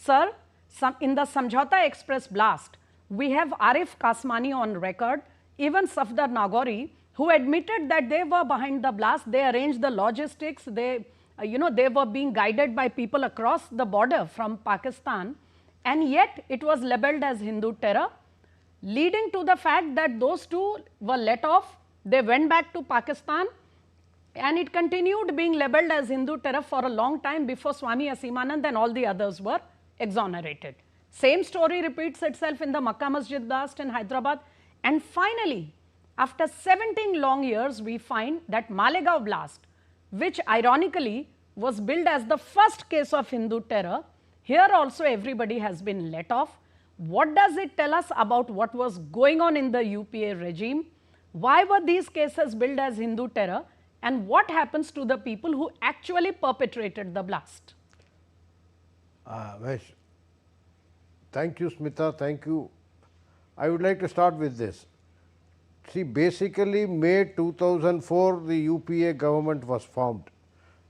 Sir, in the Samjhauta Express blast, we have Arif Kasmani on record, even Safdar Nagori, who admitted that they were behind the blast. They arranged the logistics. They, they were being guided by people across the border from Pakistan, and yet it was labelled as Hindu terror, leading to the fact that those two were let off. They went back to Pakistan, and it continued being labelled as Hindu terror for a long time before Swami Asimanand and all the others were exonerated. Same story repeats itself in the Mecca Masjid blast in Hyderabad. And finally, after 17 long years, we find that Malegaon blast, which ironically was billed as the first case of Hindu terror, here also everybody has been let off. What does it tell us about what was going on in the UPA regime? Why were these cases billed as Hindu terror? And what happens to the people who actually perpetrated the blast? Thank you, Smita. Thank you. I would like to start with this. See, basically May 2004, the UPA government was formed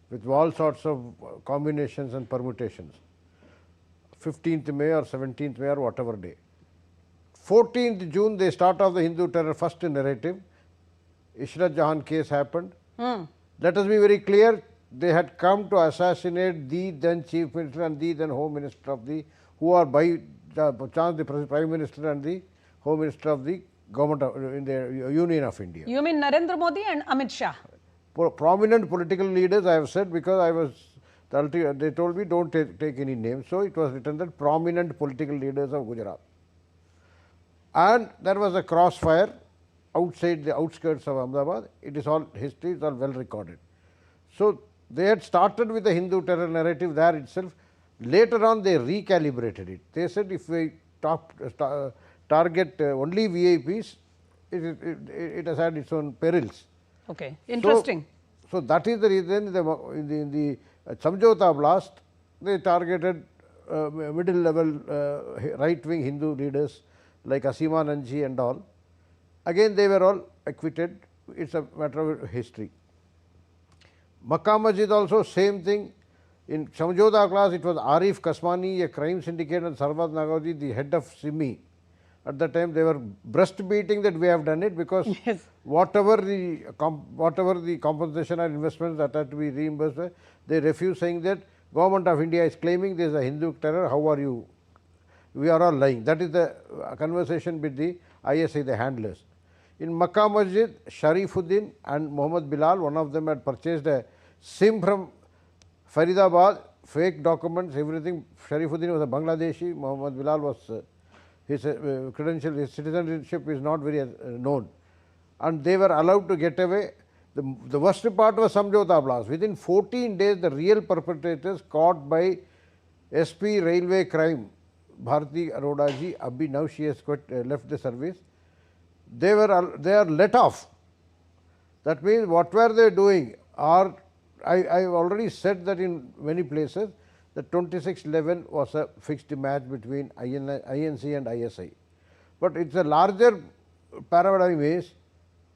with all sorts of combinations and permutations. 15th May or 17th May or whatever day. 14th June, they start off the Hindu terror first narrative. Ishrat Jahan case happened. Let us be very clear, they had come to assassinate the then Chief Minister and the then Home Minister of the, who are by chance the Prime Minister and the Home Minister of the government of, in the Union of India. You mean Narendra Modi and Amit Shah? Prominent political leaders, I have said, because I was, they told me don't take any names. So it was written that prominent political leaders of Gujarat. And there was a crossfire outside the outskirts of Ahmedabad. It is all history, it is all well recorded. So they had started with the Hindu terror narrative there itself. Later on they recalibrated it. They said if we target only VIPs, it has had its own perils. Okay, interesting. So that is the reason in the Samjhauta blast, they targeted middle level right-wing Hindu leaders like Asimanandji and all. Again, they were all acquitted. It is a matter of history. Mecca Masjid also same thing. In Samjhauta class, it was Arif Kasmani, a crime syndicate, and Safdar Nagori, the head of SIMI. At that time, they were breast beating that we have done it because yes, whatever the compensation and investments that had to be reimbursed, they refused, saying that Government of India is claiming there is a Hindu terror. How are you? We are all lying. That is the conversation with the ISI, the handlers. In Mecca Masjid, Sharifuddin and Muhammad Bilal, one of them had purchased a SIM from Faridabad, fake documents, everything. Sharifuddin was a Bangladeshi, Muhammad Bilal was, his credential, his citizenship is not very known. And they were allowed to get away. The worst part was Samjhauta blast. Within 14 days, the real perpetrators caught by SP Railway Crime, Bharati Arora ji, Abhi, now she has left the service. They are let off. That means what were they doing? I have already said that in many places the 26/11 was a fixed match between INC and ISI. But it is a larger paradigm is,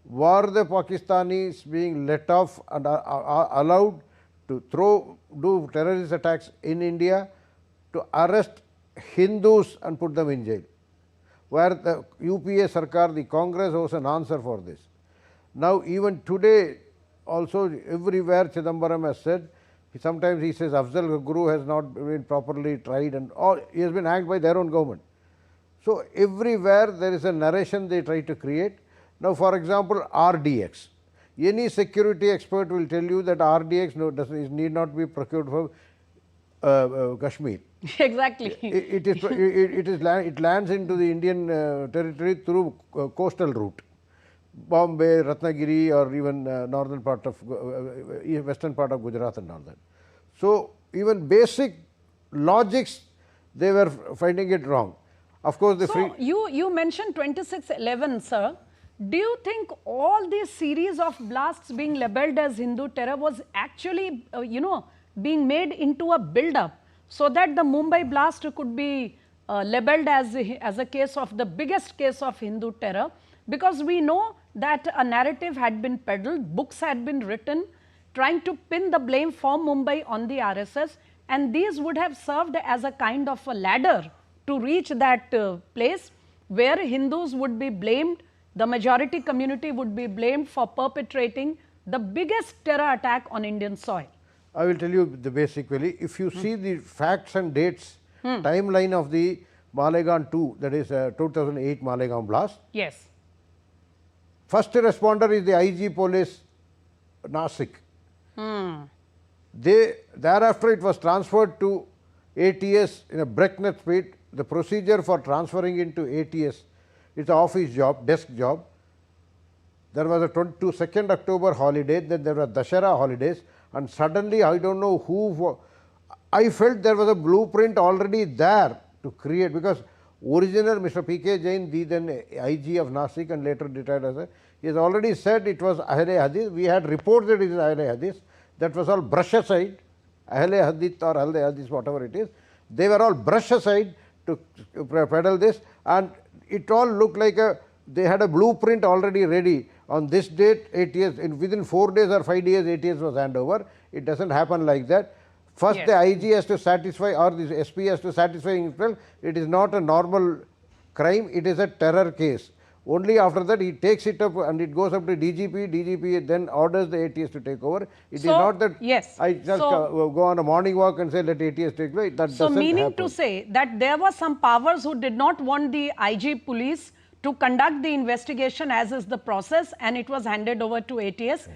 were the Pakistanis being let off and are allowed to do terrorist attacks in India, to arrest Hindus and put them in jail, where the UPA Sarkar, the Congress, was an answer for this. Now even today also everywhere Chidambaram has said, sometimes he says Afzal Guru has not been properly tried and all, he has been hanged by their own government. So everywhere there is a narration they try to create. Now for example RDX, any security expert will tell you that RDX need not be procured from Kashmir. Exactly. It lands into the Indian territory through coastal route, Bombay, Ratnagiri, or even northern part of western part of Gujarat and all that. So even basic logics, they were finding it wrong. Of course, you mentioned 26/11, sir. Do you think all these series of blasts being labelled as Hindu terror was actually, being made into a build-up so that the Mumbai blast could be labelled as a case of the biggest case of Hindu terror? Because we know that a narrative had been peddled, books had been written, trying to pin the blame for Mumbai on the RSS, and these would have served as a kind of a ladder to reach that place where Hindus would be blamed, the majority community would be blamed for perpetrating the biggest terror attack on Indian soil. I will tell you the basic way. If you see the facts and dates, timeline of the Malegaon 2, that is 2008 Malegaon blast. Yes. First responder is the IG police Nasik. Thereafter it was transferred to ATS in a breakneck speed. The procedure for transferring into ATS, it's an office job, desk job. There was a 22nd October holiday, then there were Dashera holidays, and suddenly I don't know who, I felt there was a blueprint already there to create, because original Mr. P.K. Jain, the then IG of Nasik and later retired as a, he has already said it was Ahle Hadith. We had reports that it is Ahle Hadith. That was all brush aside, Ahle Hadith or Ahle Hadith, whatever it is. They were all brush aside to peddle this, and it all looked like they had a blueprint already ready. On this date, ATS, within 4 days or 5 days, ATS was handed over. It doesn't happen like that. First, the IG has to satisfy, or the SP has to satisfy himself. It is not a normal crime, it is a terror case. Only after that, he takes it up and it goes up to DGP. DGP then orders the ATS to take over. It is not that I just go on a morning walk and say, let ATS take over. That doesn't meaning happen. To say that there were some powers who did not want the IG police to conduct the investigation as is the process, and it was handed over to ATS.